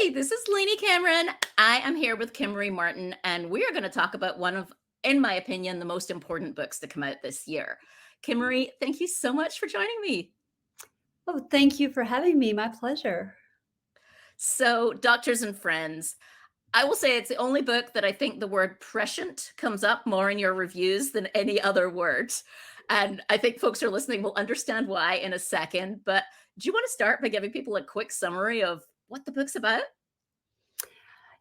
Hi, this is Lainey Cameron. I am here with Kimmery Martin, and we are going to talk about one of, in my opinion, the most important books to come out this year. Kimmery, thank you so much for joining me. Oh, thank you for having me. My pleasure. So, Doctors and Friends, I will say it's the only book that I think the word prescient comes up more in your reviews than any other word. And I think folks who are listening will understand why in a second. But do you want to start by giving people a quick summary of what the book's about?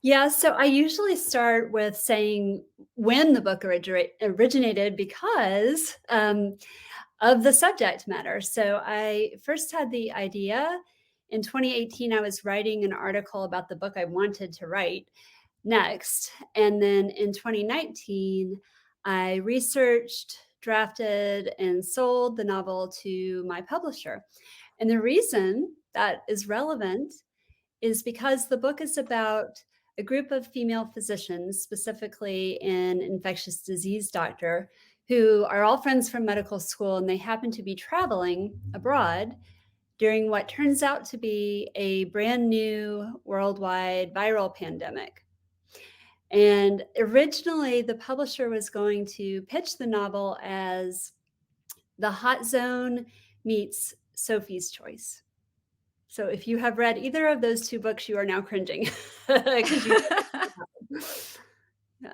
Yeah, so I usually start with saying when the book originated because of the subject matter. So I first had the idea in 2018. I was writing an article about the book I wanted to write next. And then in 2019, I researched, drafted, and sold the novel to my publisher. And the reason that is relevant is because the book is about a group of female physicians, specifically an infectious disease doctor, who are all friends from medical school, and they happen to be traveling abroad during what turns out to be a brand new worldwide viral pandemic. And originally, the publisher was going to pitch the novel as The Hot Zone meets Sophie's Choice. So if you have read either of those 2 books, you are now cringing because you yeah.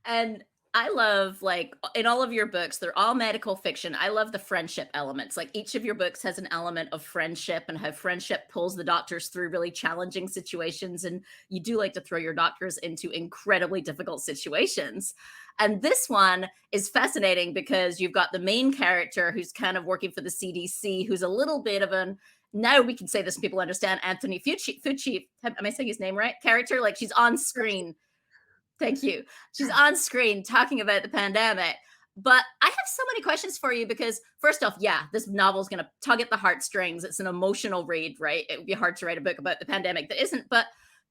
And I love, like, in all of your books, they're all medical fiction. I love the friendship elements. Like, each of your books has an element of friendship and how friendship pulls the doctors through really challenging situations. And you do like to throw your doctors into incredibly difficult situations. And this one is fascinating because you've got the main character who's kind of working for the CDC, who's a little bit of an, now we can say this and people understand, Anthony Fucci, am I saying his name right? Character, like she's on screen. Thank you. She's on screen talking about the pandemic. But I have so many questions for you because, first off, yeah, this novel is going to tug at the heartstrings. It's an emotional read, right? It would be hard to write a book about the pandemic that isn't. But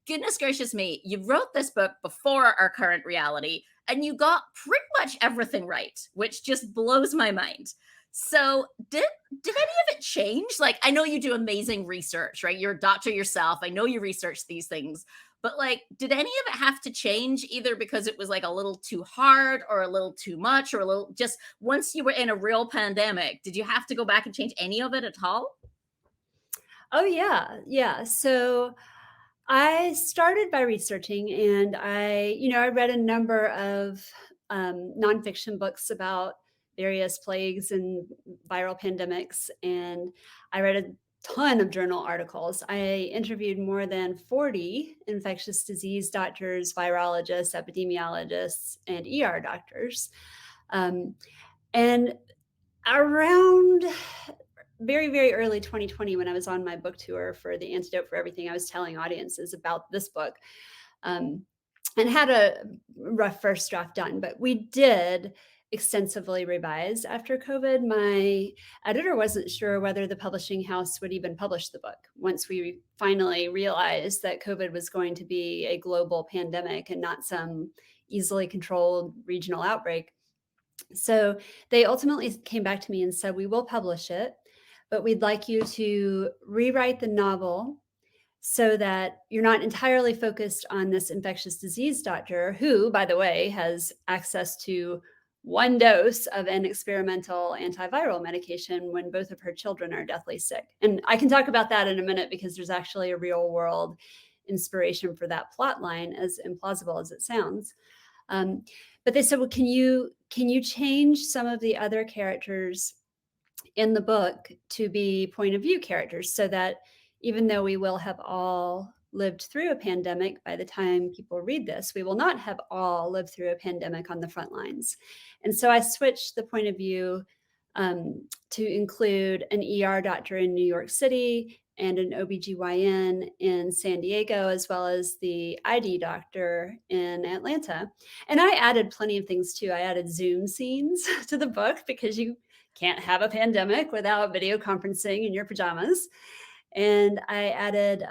goodness gracious me, you wrote this book before our current reality and you got pretty much everything right, which just blows my mind. So, did any of it change? Like, I know you do amazing research, right? You're a doctor yourself. I know you research these things, but, like, did any of it have to change either because it was, like, a little too hard or a little too much or a little just once you were in a real pandemic, did you have to go back and change any of it at all? Oh, yeah, yeah. So I started by researching, and I read a number of, nonfiction books about various plagues and viral pandemics, and I read a ton of journal articles. I interviewed more than 40 infectious disease doctors, virologists, epidemiologists, and ER doctors. Um, and around very, very early 2020, when I was on my book tour for The Antidote for Everything, I was telling audiences about this book, um, and had a rough first draft done. But we did extensively revise after COVID. My editor wasn't sure whether the publishing house would even publish the book once we finally realized that COVID was going to be a global pandemic and not some easily controlled regional outbreak. So they ultimately came back to me and said, "We will publish it, but we'd like you to rewrite the novel so that you're not entirely focused on this infectious disease doctor, who, by the way, has access to 1 dose of an experimental antiviral medication when both of her children are deathly sick." And I can talk about that in a minute because there's actually a real world inspiration for that plot line, as implausible as it sounds. Um, but they said, "Well, can you change some of the other characters in the book to be point of view characters so that even though we will have all lived through a pandemic by the time people read this, we will not have all lived through a pandemic on the front lines." And so I switched the point of view to include an ER doctor in New York City and an OBGYN in San Diego, as well as the ID doctor in Atlanta. And I added plenty of things too. I added Zoom scenes to the book because you can't have a pandemic without video conferencing in your pajamas. And I added,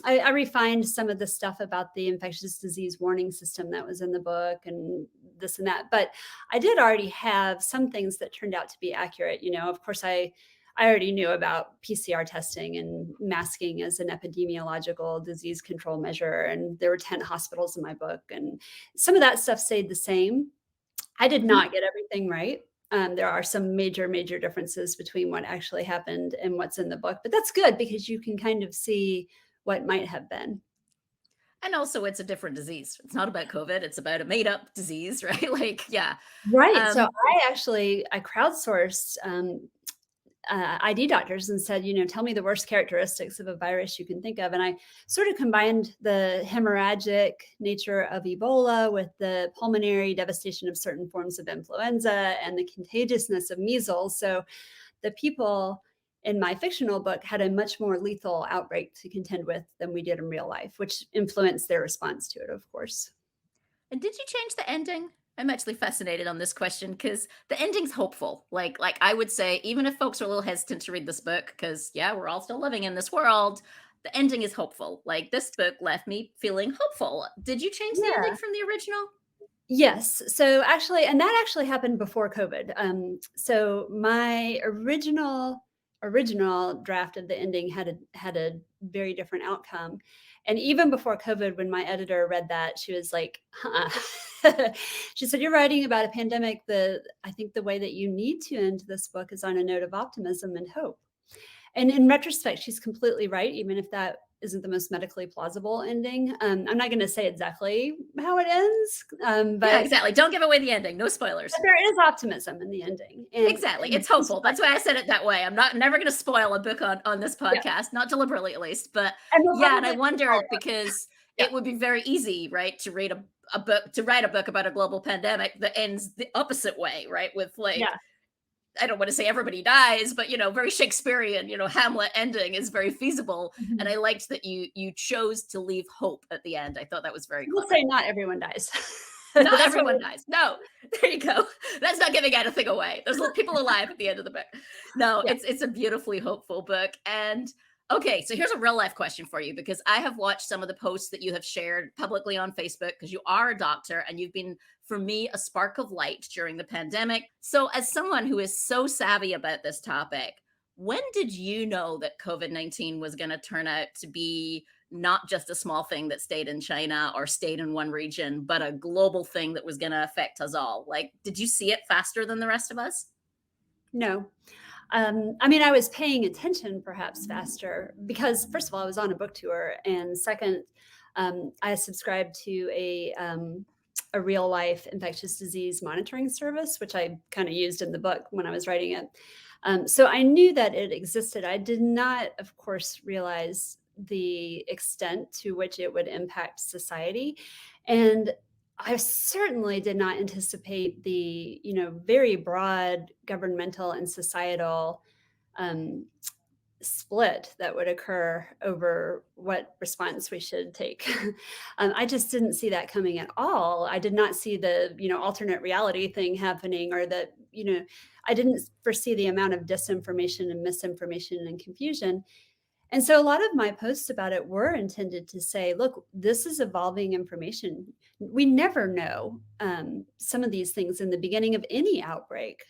I refined some of the stuff about the infectious disease warning system that was in the book and this and that. But I did already have some things that turned out to be accurate. Of course, I I already knew about PCR testing and masking as an epidemiological disease control measure, and there were 10 hospitals in my book, and some of that stuff stayed the same. I did Mhm. not get everything right. There are some major, major differences between what actually happened and what's in the book, but that's good because you can kind of see what might have been. And also it's a different disease. It's not about COVID, it's about a made up disease, right? Like, yeah. Right. So Um, I crowdsourced ID doctors and said, tell me the worst characteristics of a virus you can think of. And I sort of combined the hemorrhagic nature of Ebola with the pulmonary devastation of certain forms of influenza and the contagiousness of measles. So the people in my fictional book had a much more lethal outbreak to contend with than we did in real life, which influenced their response to it, of course. and did you change the ending? I'm actually fascinated on this question because the ending's hopeful. Like I would say, even if folks are a little hesitant to read this book, because yeah, we're all still living in this world, the ending is hopeful. Like this book left me feeling hopeful. Did you change the ending Yeah. from the original? Yes. So actually, and that actually happened before COVID. So my original draft of the ending had a very different outcome. And even before COVID, when my editor read that, she was like, huh. She said, "You're writing about a pandemic. I think the way that you need to end this book is on a note of optimism and hope." And in retrospect, she's completely right, even if that isn't the most medically plausible ending. I'm not going to say exactly how it ends, Yeah, but exactly. Don't give away the ending. No spoilers. there is optimism in the ending. Exactly. And It's hopeful. That's why I said it that way. I'm not never going to spoil a book on this yeah, podcast, not deliberately at least. But and we'll yeah, and I probably do wondered follow-up. because Yeah, it would be very easy, right, to read a book to write a book about a global pandemic that ends the opposite way, right? With like yeah. I don't want to say everybody dies, but very Shakespearean, Hamlet ending is very feasible. And Mhm. I liked that you chose to leave hope at the end. I thought that was very We'll clever. say not everyone dies. Not That's what everyone dies. No, there you go. That's not giving anything away. There's people alive at the end of the book. No, yeah. it's a beautifully hopeful book. And okay, so here's a real life question for you because I have watched some of the posts that you have shared publicly on Facebook because you are a doctor and you've been for me a spark of light during the pandemic. So as someone who is so savvy about this topic, when did you know that COVID-19 was going to turn out to be not just a small thing that stayed in China or stayed in one region, but a global thing that was going to affect us all? Like, did you see it faster than the rest of us? No. I mean, I was paying attention perhaps faster because, first of all, I was on a book tour, and second, I subscribed to a real life infectious disease monitoring service, which I kind of used in the book when I was writing it. So I knew that it existed. I did not, of course, realize the extent to which it would impact society. And I certainly did not anticipate the, very broad governmental and societal um, split that would occur over what response we should take. I just didn't see that coming at all. I did not see the, alternate reality thing happening, or that, I didn't foresee the amount of disinformation and misinformation and confusion. And so a lot of my posts about it were intended to say, look, this is evolving information. We never know some of these things in the beginning of any outbreak,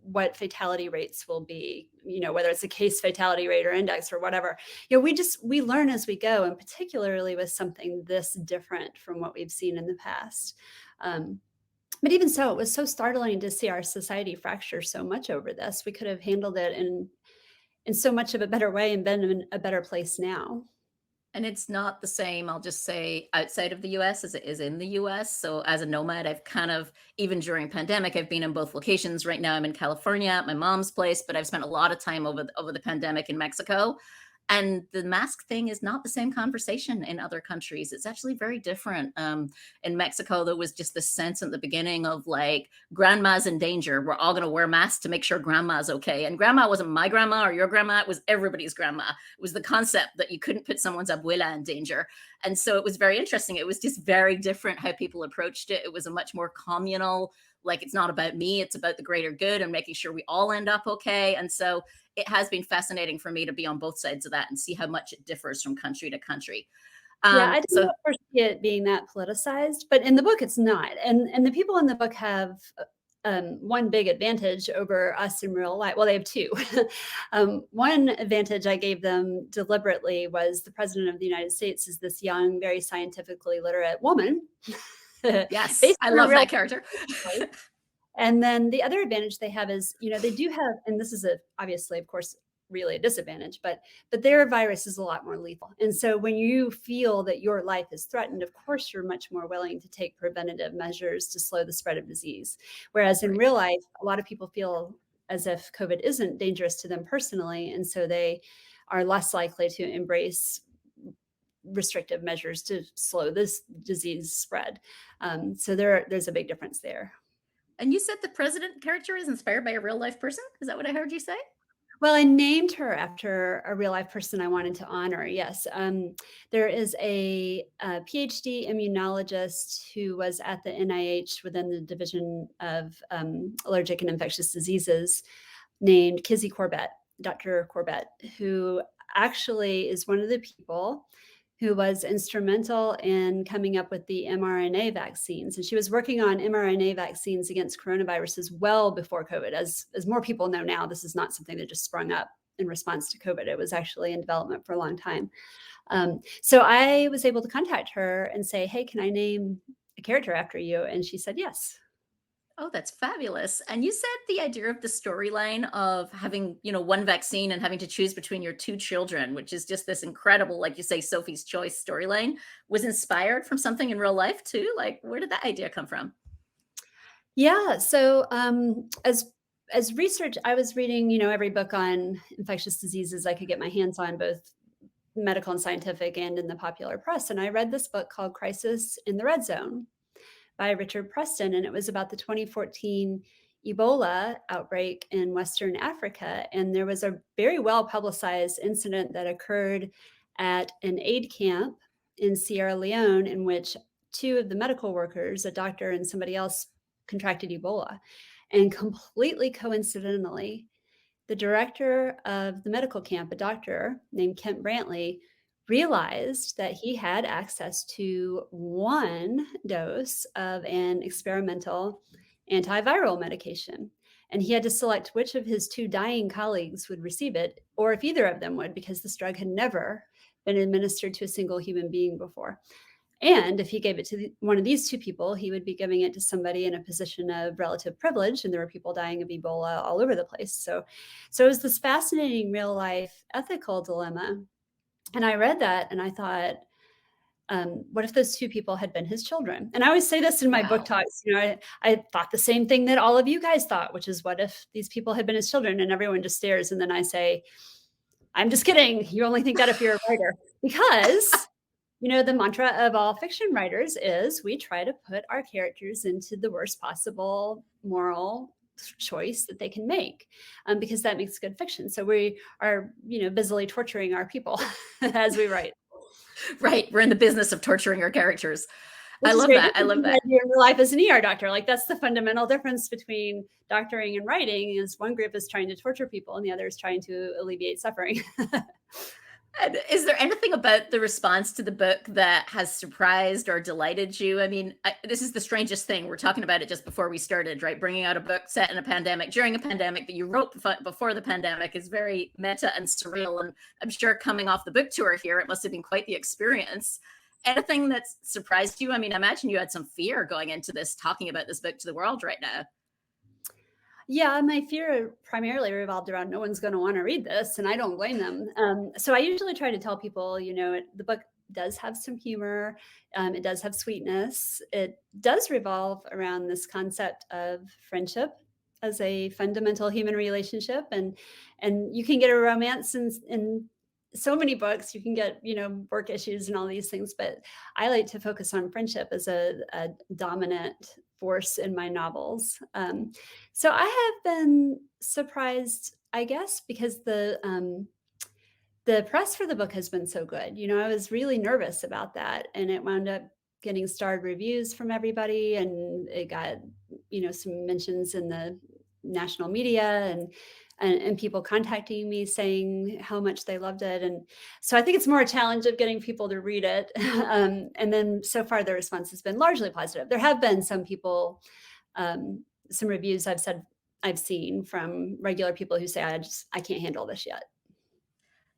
what fatality rates will be, whether it's a case fatality rate or index or whatever. We learn as we go, and particularly with something this different from what we've seen in the past. But even so, it was so startling to see our society fracture so much over this. We could have handled it in so much of a better way and been in a better place now. And it's not the same, I'll just say, outside of the US as it is in the US. So as a nomad, I've kind of, even during pandemic, I've been in both locations. Right now I'm in California at my mom's place, but I've spent a lot of time over the pandemic in Mexico. And the mask thing is not the same conversation in other countries. It's actually very different. In Mexico, there was just this sense at the beginning of like, grandma's in danger. We're all going to wear masks to make sure grandma's okay. And grandma wasn't my grandma or your grandma. It was everybody's grandma. It was the concept that you couldn't put someone's abuela in danger. And so it was very interesting. It was just very different how people approached it. It was a much more communal, like it's not about me, it's about the greater good and making sure we all end up okay. And so it has been fascinating for me to be on both sides of that and see how much it differs from country to country. Yeah, I So didn't foresee it being that politicized, but in the book, it's not. And the people in the book have one big advantage over us in real life. Well, they have two. One advantage I gave them deliberately was the president of the United States is this young, very scientifically literate woman, Yes, based I on a love real that character. life. And then the other advantage they have is, they do have, and this is obviously, of course, really a disadvantage, but their virus is a lot more lethal. And so when you feel that your life is threatened, of course, you're much more willing to take preventative measures to slow the spread of disease. Whereas in Right. real life, a lot of people feel as if COVID isn't dangerous to them personally. And so they are less likely to embrace restrictive measures to slow this disease spread. So there's a big difference there. And you said the president character is inspired by a real life person? Is that what I heard you say? Well, I named her after a real life person I wanted to honor. Yes. There is a PhD immunologist who was at the NIH within the Division of Allergic and Infectious Diseases named Kizzy Corbett, Dr. Corbett, who actually is one of the people who was instrumental in coming up with the mRNA vaccines. And she was working on mRNA vaccines against coronaviruses well before COVID. As more people know now, this is not something that just sprung up in response to COVID. It was actually in development for a long time. So I was able to contact her and say, hey, can I name a character after you? And she said, yes. Oh, that's fabulous. And you said the idea of the storyline of having, one vaccine and having to choose between your two children, which is just this incredible, like you say, Sophie's Choice storyline, was inspired from something in real life too. Like, where did that idea come from? Yeah. So as research, I was reading, every book on infectious diseases I could get my hands on, both medical and scientific and in the popular press. And I read this book called Crisis in the Red Zone by Richard Preston, and it was about the 2014 Ebola outbreak in Western Africa. And there was a very well publicized incident that occurred at an aid camp in Sierra Leone, in which two of the medical workers, a doctor and somebody else, contracted Ebola. And completely coincidentally, the director of the medical camp, a doctor named Kent Brantley, realized that he had access to one dose of an experimental antiviral medication. And he had to select which of his two dying colleagues would receive it, or if either of them would, because this drug had never been administered to a single human being before. And if he gave it to one of these two people, he would be giving it to somebody in a position of relative privilege. And there were people dying of Ebola all over the place. So it was this fascinating real life ethical dilemma. And I read that and I thought, what if those two people had been his children? And I always say this in my book Wow. talks. I thought the same thing that all of you guys thought, which is, what if these people had been his children? And everyone just stares. And then I say, I'm just kidding. You only think that if you're a writer. Because the mantra of all fiction writers is we try to put our characters into the worst possible moral choice that they can make, because that makes good fiction. So we are, busily torturing our people as we write. Right. We're in the business of torturing our characters. I Which is love very that. I different love from the that. idea in real life as an ER doctor. Like, that's the fundamental difference between doctoring and writing, is one group is trying to torture people and the other is trying to alleviate suffering. And is there anything about the response to the book that has surprised or delighted you? I mean, this is the strangest thing. We're talking about it just before we started, right? Bringing out a book set in a pandemic, during a pandemic that you wrote before the pandemic is very meta and surreal. And I'm sure coming off the book tour here, it must have been quite the experience. Anything that's surprised you? I mean, I imagine you had some fear going into this, talking about this book to the world right now. Yeah, my fear primarily revolved around no one's going to want to read this, and I don't blame them. So I usually try to tell people, the book does have some humor, it does have sweetness, it does revolve around this concept of friendship as a fundamental human relationship, and you can get a romance in so many books. You can get work issues and all these things, but I like to focus on friendship as a dominant force in my novels. So I have been surprised, I guess, because the press for the book has been so good. I was really nervous about that, and it wound up getting starred reviews from everybody, and it got some mentions in the national media, and people contacting me saying how much they loved it. And so I think it's more a challenge of getting people to read it. And then so far the response has been largely positive. There have been some people some reviews I've seen from regular people who say, I can't handle this yet."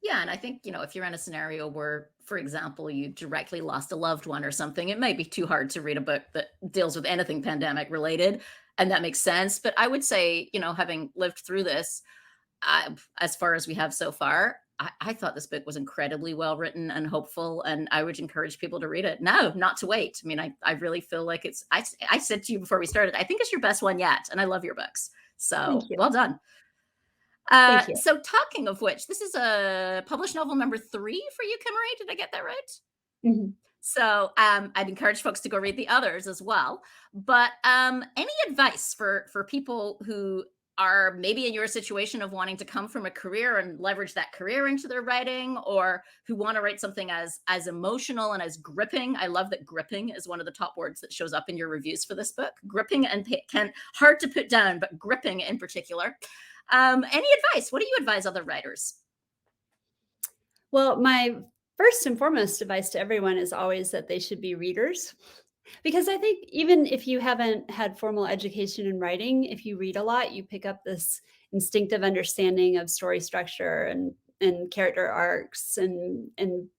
Yeah, and I think, if you're in a scenario where, for example, you directly lost a loved one or something, it might be too hard to read a book that deals with anything pandemic related, and that makes sense. But I would say, having lived through this, as far as we have so far, I thought this book was incredibly well written and hopeful, and I would encourage people to read it. No, not to wait. I mean, I really feel like I said to you before we started, I think it's your best one yet, and I love your books. Thank So you. well done. Thank you. So talking of which, this is a published novel number 3 for you, Kimmery. Did I get that right? Mhm. So I'd encourage folks to go read the others as well. But any advice for people who are maybe in your situation of wanting to come from a career and leverage that career into their writing, or who want to write something as emotional and as gripping? I love that gripping is one of the top words that shows up in your reviews for this book. Gripping and can hard to put down, but gripping in particular. Any advice? What do you advise other writers? Well, my first and foremost advice to everyone is always that they should be readers. Because I think even if you haven't had formal education in writing, if you read a lot, you pick up this instinctive understanding of story structure and character arcs and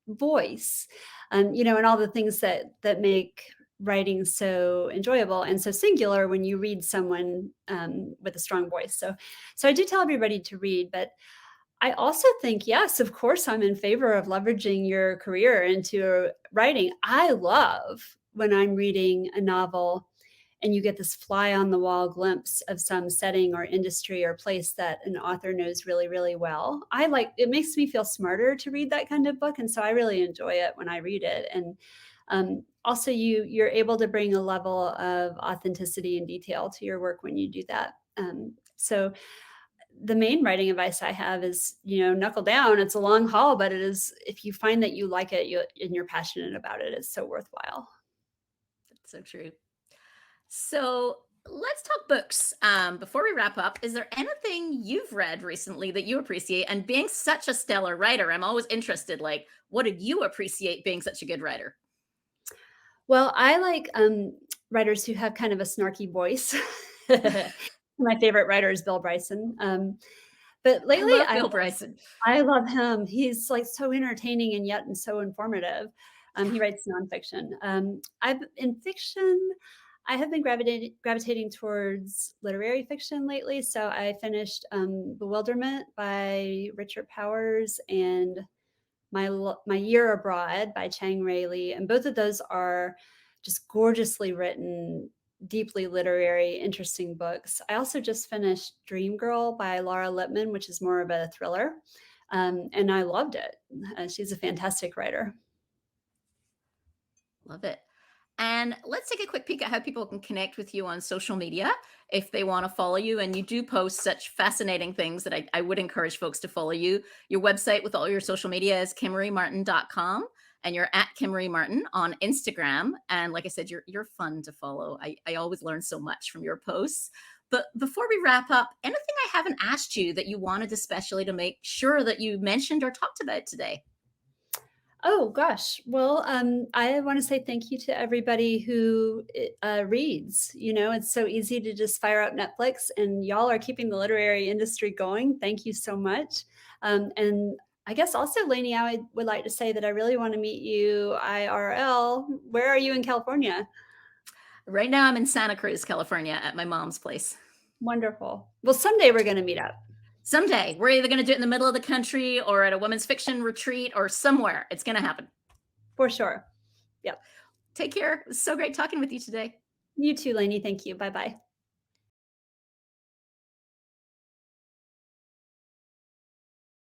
voice, and all the things that make writing so enjoyable and so singular when you read someone with a strong voice. So I do tell everybody to read, but I also think, yes, of course, I'm in favor of leveraging your career into writing. I love when I'm reading a novel and you get this fly on the wall glimpse of some setting or industry or place that an author knows really, really well. I like it makes me feel smarter to read that kind of book. And so I really enjoy it when I read it. And also you're able to bring a level of authenticity and detail to your work when you do that. So the main writing advice I have is, knuckle down. It's a long haul, but it is if you find that you like it, and you're passionate about it, it's so worthwhile. That's so true. So let's talk books. Before we wrap up, is there anything you've read recently that you appreciate? And being such a stellar writer, I'm always interested. Like, what did you appreciate being such a good writer? Well, I like writers who have kind of a snarky voice. My favorite writer is Bill Bryson. But I lately, love I Bill Bryson. I love him. He's like so entertaining and so informative. He writes nonfiction. I've in fiction, I have been gravitating towards literary fiction lately. So I finished Bewilderment by Richard Powers and My Year Abroad by Chang Rae Lee, and both of those are just gorgeously written, deeply literary, interesting books. I also just finished Dream Girl by Laura Lippman, which is more of a thriller, and I loved it. She's a fantastic writer. Love it. And let's take a quick peek at how people can connect with you on social media if they want to follow you. And you do post such fascinating things that I would encourage folks to follow you. Your website with all your social media is kimmerymartin.com. And you're at Kimmery Martin on Instagram. And like I said, you're fun to follow. I always learn so much from your posts. But before we wrap up, anything I haven't asked you that you wanted especially to make sure that you mentioned or talked about today? Oh gosh. Well, I want to say thank you to everybody who reads. It's so easy to just fire up Netflix, and y'all are keeping the literary industry going. Thank you so much. And I guess also, Lainey, I would like to say that I really want to meet you IRL. Where are you in California? Right now, I'm in Santa Cruz, California at my mom's place. Wonderful. Well, someday we're going to meet up Someday we're either going to do it in the middle of the country or at a women's fiction retreat or somewhere. It's going to happen. for sure. Yep. Take care. It was so great talking with you today. You too, Lainey. Thank you. Bye bye.